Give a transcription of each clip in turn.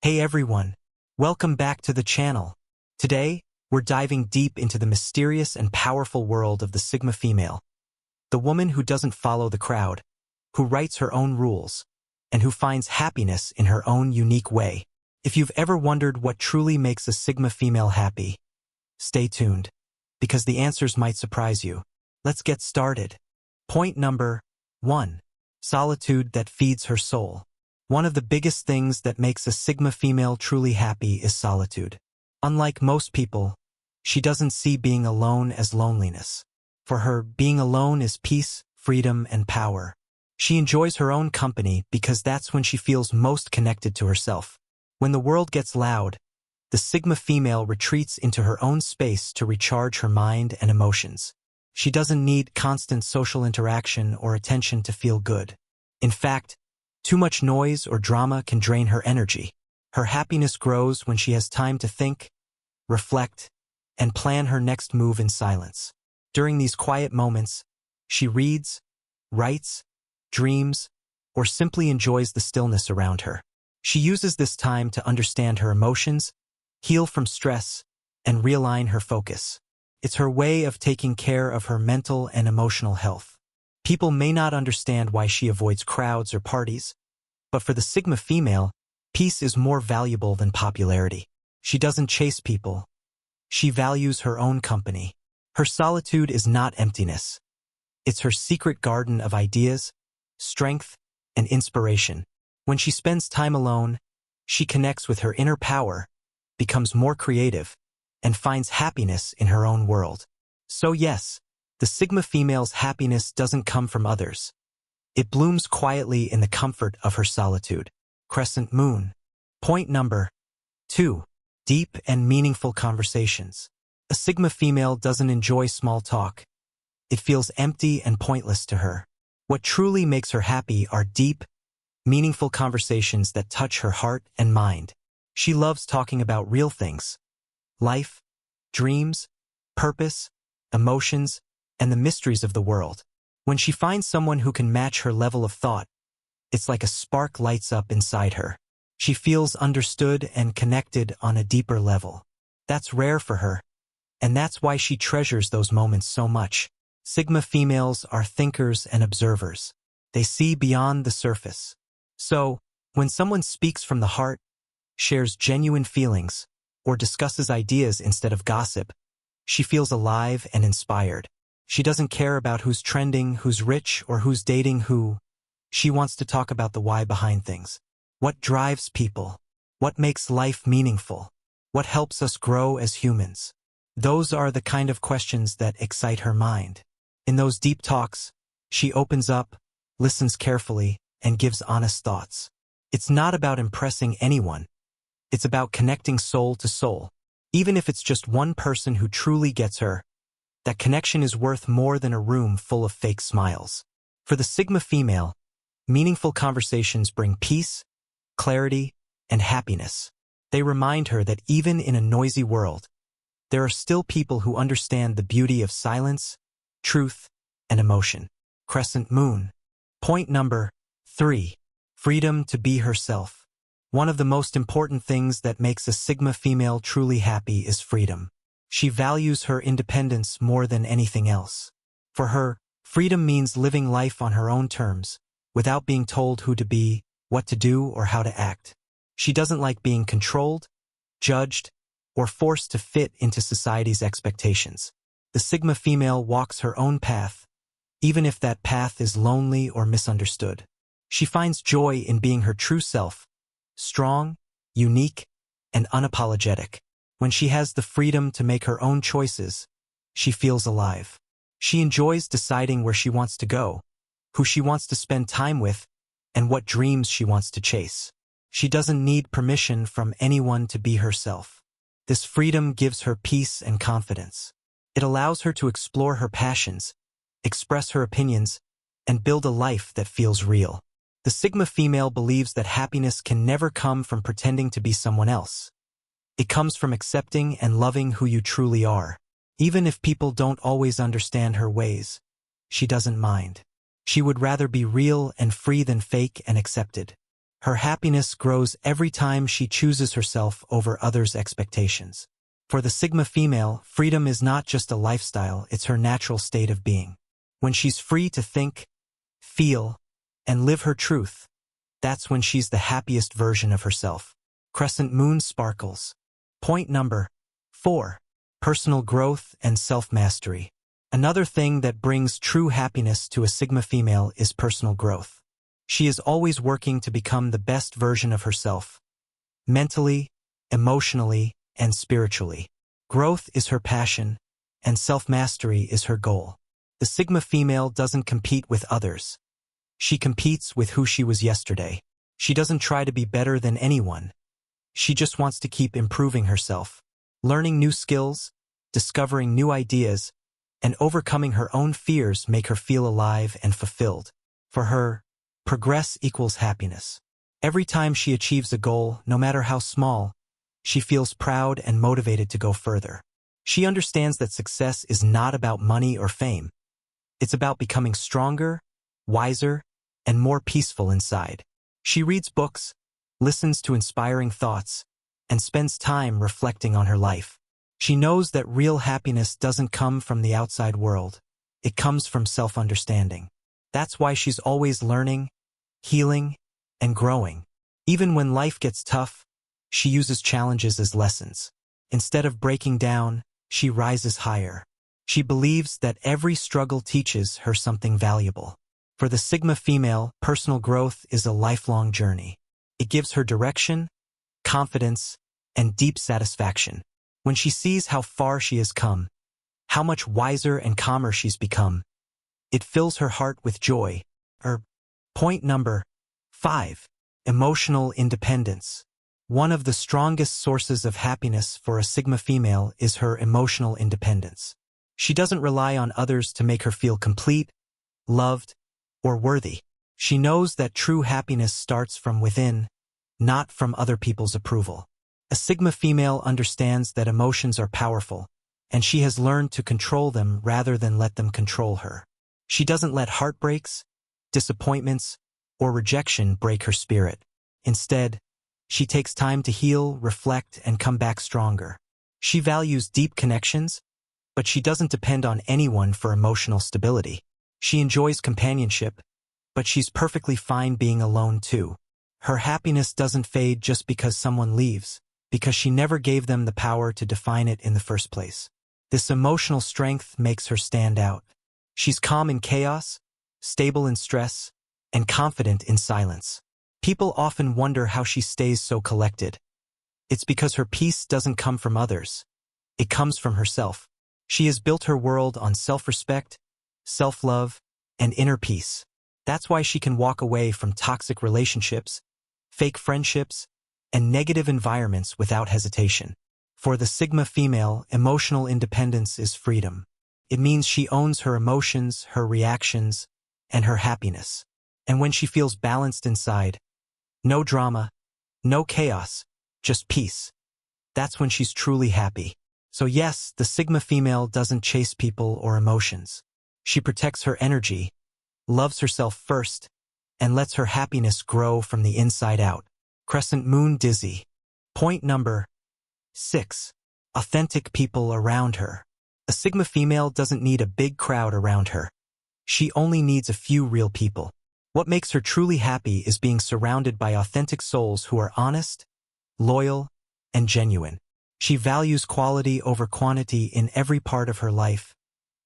Hey everyone, welcome back to the channel. Today, we're diving deep into the mysterious and powerful world of the Sigma female, the woman who doesn't follow the crowd, who writes her own rules, and who finds happiness in her own unique way. If you've ever wondered what truly makes a Sigma female happy, stay tuned, because the answers might surprise you. Let's get started. Point number 1. Solitude that feeds her soul. One of the biggest things that makes a Sigma female truly happy is solitude. Unlike most people, she doesn't see being alone as loneliness. For her, being alone is peace, freedom, and power. She enjoys her own company because that's when she feels most connected to herself. When the world gets loud, the Sigma female retreats into her own space to recharge her mind and emotions. She doesn't need constant social interaction or attention to feel good. In fact, too much noise or drama can drain her energy. Her happiness grows when she has time to think, reflect, and plan her next move in silence. During these quiet moments, she reads, writes, dreams, or simply enjoys the stillness around her. She uses this time to understand her emotions, heal from stress, and realign her focus. It's her way of taking care of her mental and emotional health. People may not understand why she avoids crowds or parties, but for the Sigma female, peace is more valuable than popularity. She doesn't chase people. She values her own company. Her solitude is not emptiness. It's her secret garden of ideas, strength, and inspiration. When she spends time alone, she connects with her inner power, becomes more creative, and finds happiness in her own world. So yes, the Sigma female's happiness doesn't come from others. It blooms quietly in the comfort of her solitude. Crescent moon. Point number 2. Deep and meaningful conversations. A Sigma female doesn't enjoy small talk. It feels empty and pointless to her. What truly makes her happy are deep, meaningful conversations that touch her heart and mind. She loves talking about real things: life, dreams, purpose, emotions, and the mysteries of the world. When she finds someone who can match her level of thought, it's like a spark lights up inside her. She feels understood and connected on a deeper level. That's rare for her, and that's why she treasures those moments so much. Sigma females are thinkers and observers. They see beyond the surface. So, when someone speaks from the heart, shares genuine feelings, or discusses ideas instead of gossip, she feels alive and inspired. She doesn't care about who's trending, who's rich, or who's dating who. She wants to talk about the why behind things. What drives people? What makes life meaningful? What helps us grow as humans? Those are the kind of questions that excite her mind. In those deep talks, she opens up, listens carefully, and gives honest thoughts. It's not about impressing anyone. It's about connecting soul to soul. Even if it's just one person who truly gets her, that connection is worth more than a room full of fake smiles. For the Sigma female, meaningful conversations bring peace, clarity, and happiness. They remind her that even in a noisy world, there are still people who understand the beauty of silence, truth, and emotion. Crescent moon. Point number 3. Freedom to be herself. One of the most important things that makes a Sigma female truly happy is freedom. She values her independence more than anything else. For her, freedom means living life on her own terms, without being told who to be, what to do, or how to act. She doesn't like being controlled, judged, or forced to fit into society's expectations. The Sigma female walks her own path, even if that path is lonely or misunderstood. She finds joy in being her true self, strong, unique, and unapologetic. When she has the freedom to make her own choices, she feels alive. She enjoys deciding where she wants to go, who she wants to spend time with, and what dreams she wants to chase. She doesn't need permission from anyone to be herself. This freedom gives her peace and confidence. It allows her to explore her passions, express her opinions, and build a life that feels real. The Sigma female believes that happiness can never come from pretending to be someone else. It comes from accepting and loving who you truly are. Even if people don't always understand her ways, she doesn't mind. She would rather be real and free than fake and accepted. Her happiness grows every time she chooses herself over others' expectations. For the Sigma female, freedom is not just a lifestyle, it's her natural state of being. When she's free to think, feel, and live her truth, that's when she's the happiest version of herself. Crescent moon sparkles. Point number 4. Personal growth and self-mastery. Another thing that brings true happiness to a Sigma female is personal growth. She is always working to become the best version of herself, mentally, emotionally, and spiritually. Growth is her passion, and self-mastery is her goal. The Sigma female doesn't compete with others. She competes with who she was yesterday. She doesn't try to be better than anyone. She just wants to keep improving herself, learning new skills, discovering new ideas, and overcoming her own fears make her feel alive and fulfilled. For her, progress equals happiness. Every time she achieves a goal, no matter how small, she feels proud and motivated to go further. She understands that success is not about money or fame. It's about becoming stronger, wiser, and more peaceful inside. She reads books, listens to inspiring thoughts, and spends time reflecting on her life. She knows that real happiness doesn't come from the outside world. It comes from self-understanding. That's why she's always learning, healing, and growing. Even when life gets tough, she uses challenges as lessons. Instead of breaking down, she rises higher. She believes that every struggle teaches her something valuable. For the Sigma female, personal growth is a lifelong journey. It gives her direction, confidence, and deep satisfaction. When she sees how far she has come, how much wiser and calmer she's become, it fills her heart with joy. Point number 5. Emotional independence. One of the strongest sources of happiness for a Sigma female is her emotional independence. She doesn't rely on others to make her feel complete, loved, or worthy. She knows that true happiness starts from within, not from other people's approval. A Sigma female understands that emotions are powerful, and she has learned to control them rather than let them control her. She doesn't let heartbreaks, disappointments, or rejection break her spirit. Instead, she takes time to heal, reflect, and come back stronger. She values deep connections, but she doesn't depend on anyone for emotional stability. She enjoys companionship, but she's perfectly fine being alone too. Her happiness doesn't fade just because someone leaves, because she never gave them the power to define it in the first place. This emotional strength makes her stand out. She's calm in chaos, stable in stress, and confident in silence. People often wonder how she stays so collected. It's because her peace doesn't come from others. It comes from herself. She has built her world on self-respect, self-love, and inner peace. That's why she can walk away from toxic relationships, fake friendships, and negative environments without hesitation. For the Sigma female, emotional independence is freedom. It means she owns her emotions, her reactions, and her happiness. And when she feels balanced inside, no drama, no chaos, just peace, that's when she's truly happy. So yes, the Sigma female doesn't chase people or emotions. She protects her energy, loves herself first, and lets her happiness grow from the inside out. Crescent moon dizzy. Point number 6. Authentic people around her. A Sigma female doesn't need a big crowd around her. She only needs a few real people. What makes her truly happy is being surrounded by authentic souls who are honest, loyal, and genuine. She values quality over quantity in every part of her life,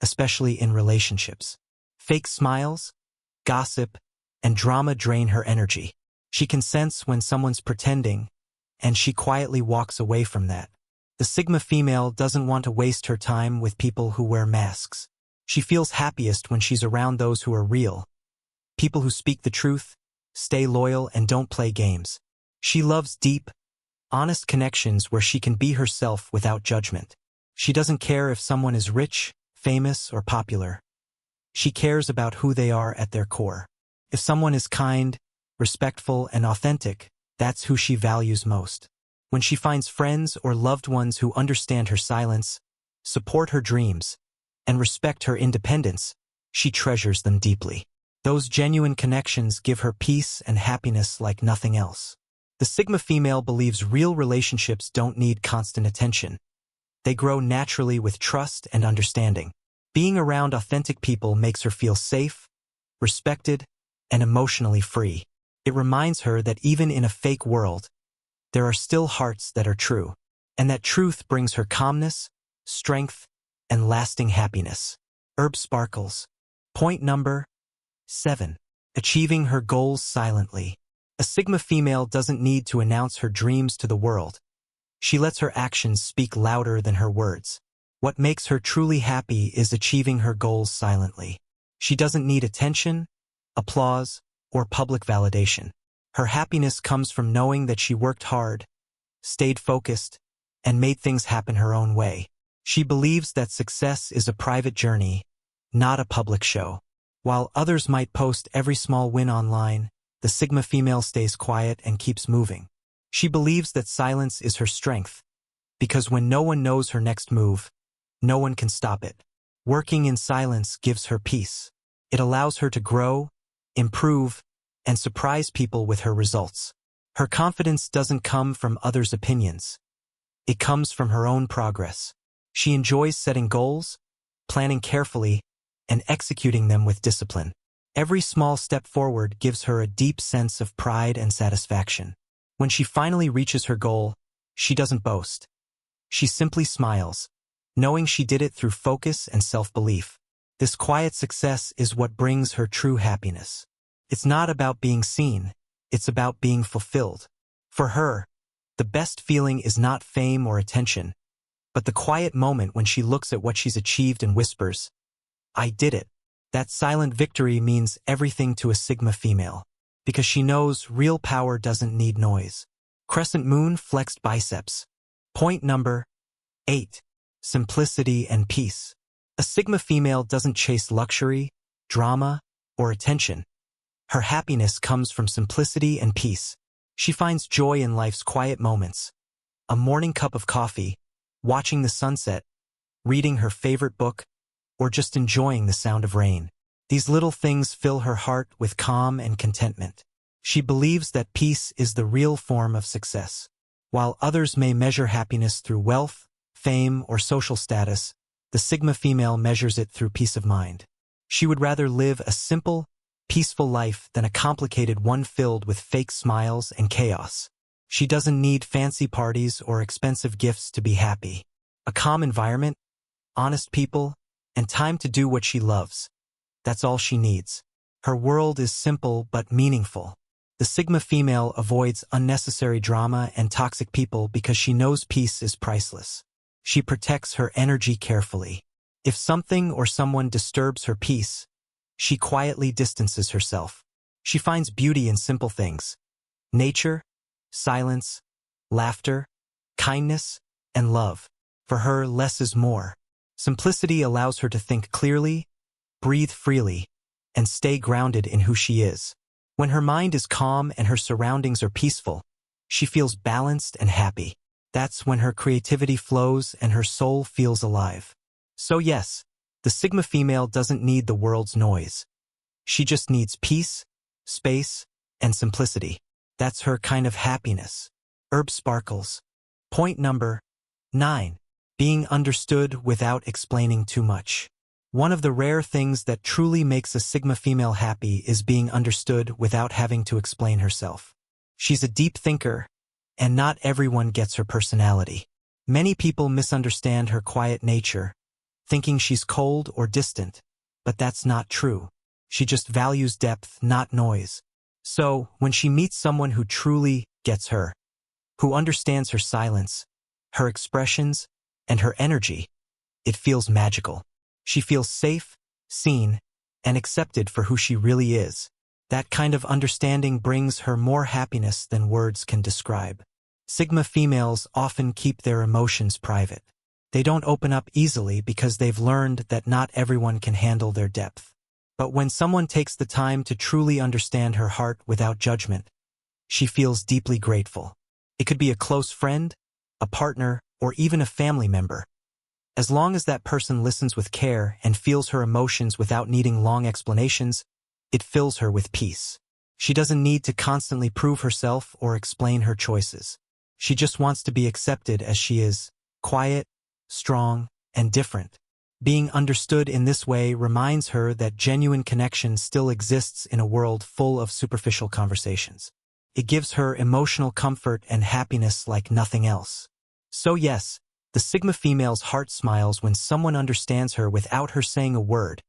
especially in relationships. Fake smiles, gossip, and drama drain her energy. She can sense when someone's pretending, and she quietly walks away from that. The Sigma female doesn't want to waste her time with people who wear masks. She feels happiest when she's around those who are real, people who speak the truth, stay loyal, and don't play games. She loves deep, honest connections where she can be herself without judgment. She doesn't care if someone is rich, famous, or popular. She cares about who they are at their core. If someone is kind, respectful, and authentic, that's who she values most. When she finds friends or loved ones who understand her silence, support her dreams, and respect her independence, she treasures them deeply. Those genuine connections give her peace and happiness like nothing else. The Sigma female believes real relationships don't need constant attention. They grow naturally with trust and understanding. Being around authentic people makes her feel safe, respected, and emotionally free. It reminds her that even in a fake world, there are still hearts that are true, and that truth brings her calmness, strength, and lasting happiness. Herb sparkles. Point number 7. Achieving her goals silently. A Sigma female doesn't need to announce her dreams to the world. She lets her actions speak louder than her words. What makes her truly happy is achieving her goals silently. She doesn't need attention, applause, or public validation. Her happiness comes from knowing that she worked hard, stayed focused, and made things happen her own way. She believes that success is a private journey, not a public show. While others might post every small win online, the Sigma female stays quiet and keeps moving. She believes that silence is her strength, because when no one knows her next move, no one can stop it. Working in silence gives her peace. It allows her to grow, improve, and surprise people with her results. Her confidence doesn't come from others' opinions. It comes from her own progress. She enjoys setting goals, planning carefully, and executing them with discipline. Every small step forward gives her a deep sense of pride and satisfaction. When she finally reaches her goal, she doesn't boast. She simply smiles, knowing she did it through focus and self-belief. This quiet success is what brings her true happiness. It's not about being seen, it's about being fulfilled. For her, the best feeling is not fame or attention, but the quiet moment when she looks at what she's achieved and whispers, "I did it." That silent victory means everything to a Sigma female, because she knows real power doesn't need noise. Crescent moon flexed biceps. Point number 8. Simplicity and peace. A Sigma female doesn't chase luxury, drama, or attention. Her happiness comes from simplicity and peace. She finds joy in life's quiet moments. A morning cup of coffee, watching the sunset, reading her favorite book, or just enjoying the sound of rain. These little things fill her heart with calm and contentment. She believes that peace is the real form of success. While others may measure happiness through wealth, fame, or social status, the Sigma female measures it through peace of mind. She would rather live a simple, peaceful life than a complicated one filled with fake smiles and chaos. She doesn't need fancy parties or expensive gifts to be happy. A calm environment, honest people, and time to do what she loves. That's all she needs. Her world is simple but meaningful. The Sigma female avoids unnecessary drama and toxic people because she knows peace is priceless. She protects her energy carefully. If something or someone disturbs her peace, she quietly distances herself. She finds beauty in simple things: nature, silence, laughter, kindness, and love. For her, less is more. Simplicity allows her to think clearly, breathe freely, and stay grounded in who she is. When her mind is calm and her surroundings are peaceful, she feels balanced and happy. That's when her creativity flows and her soul feels alive. So yes, the Sigma female doesn't need the world's noise. She just needs peace, space, and simplicity. That's her kind of happiness. Herb sparkles. Point number 9. Being understood without explaining too much. One of the rare things that truly makes a Sigma female happy is being understood without having to explain herself. She's a deep thinker, and not everyone gets her personality. Many people misunderstand her quiet nature, thinking she's cold or distant, but that's not true. She just values depth, not noise. So, when she meets someone who truly gets her, who understands her silence, her expressions, and her energy, it feels magical. She feels safe, seen, and accepted for who she really is. That kind of understanding brings her more happiness than words can describe. Sigma females often keep their emotions private. They don't open up easily because they've learned that not everyone can handle their depth. But when someone takes the time to truly understand her heart without judgment, she feels deeply grateful. It could be a close friend, a partner, or even a family member. As long as that person listens with care and feels her emotions without needing long explanations, it fills her with peace. She doesn't need to constantly prove herself or explain her choices. She just wants to be accepted as she is, quiet, strong, and different. Being understood in this way reminds her that genuine connection still exists in a world full of superficial conversations. It gives her emotional comfort and happiness like nothing else. So yes, the Sigma female's heart smiles when someone understands her without her saying a word,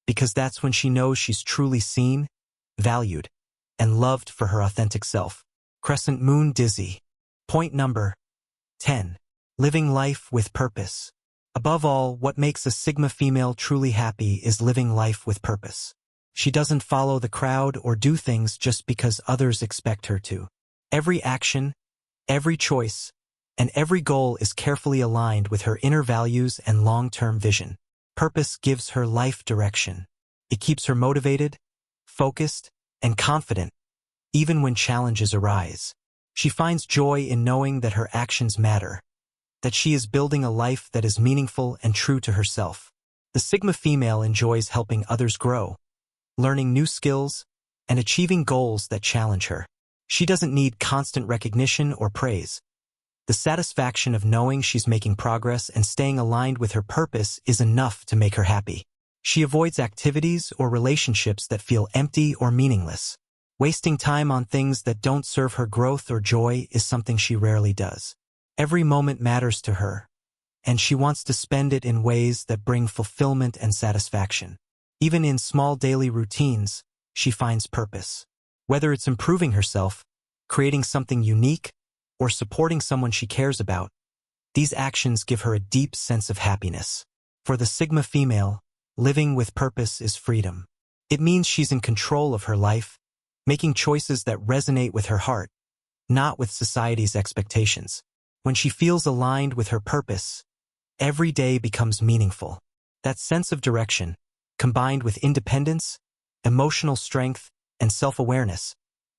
because that's when she knows she's truly seen, valued, and loved for her authentic self. Crescent Moon Dizzy. Point number 10. Living life with purpose. Above all, what makes a Sigma female truly happy is living life with purpose. She doesn't follow the crowd or do things just because others expect her to. Every action, every choice, and every goal is carefully aligned with her inner values and long-term vision. Purpose gives her life direction. It keeps her motivated, focused, and confident, even when challenges arise. She finds joy in knowing that her actions matter, that she is building a life that is meaningful and true to herself. The Sigma female enjoys helping others grow, learning new skills, and achieving goals that challenge her. She doesn't need constant recognition or praise. The satisfaction of knowing she's making progress and staying aligned with her purpose is enough to make her happy. She avoids activities or relationships that feel empty or meaningless. Wasting time on things that don't serve her growth or joy is something she rarely does. Every moment matters to her, and she wants to spend it in ways that bring fulfillment and satisfaction. Even in small daily routines, she finds purpose. Whether it's improving herself, creating something unique, or supporting someone she cares about, these actions give her a deep sense of happiness. For the Sigma female, living with purpose is freedom. It means she's in control of her life, making choices that resonate with her heart, not with society's expectations. When she feels aligned with her purpose, every day becomes meaningful. That sense of direction, combined with independence, emotional strength, and self-awareness,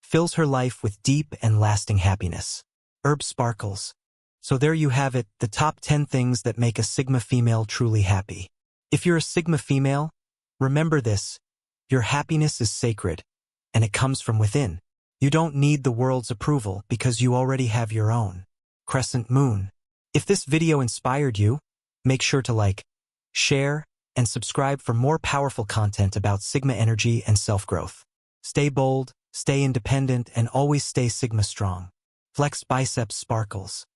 fills her life with deep and lasting happiness. Herb sparkles. So there you have it, the top 10 things that make a Sigma female truly happy. If you're a Sigma female, remember this: your happiness is sacred, and it comes from within. You don't need the world's approval because you already have your own. Crescent Moon. If this video inspired you, make sure to like, share, and subscribe for more powerful content about Sigma energy and self-growth. Stay bold, stay independent, and always stay Sigma strong. Flex biceps sparkles.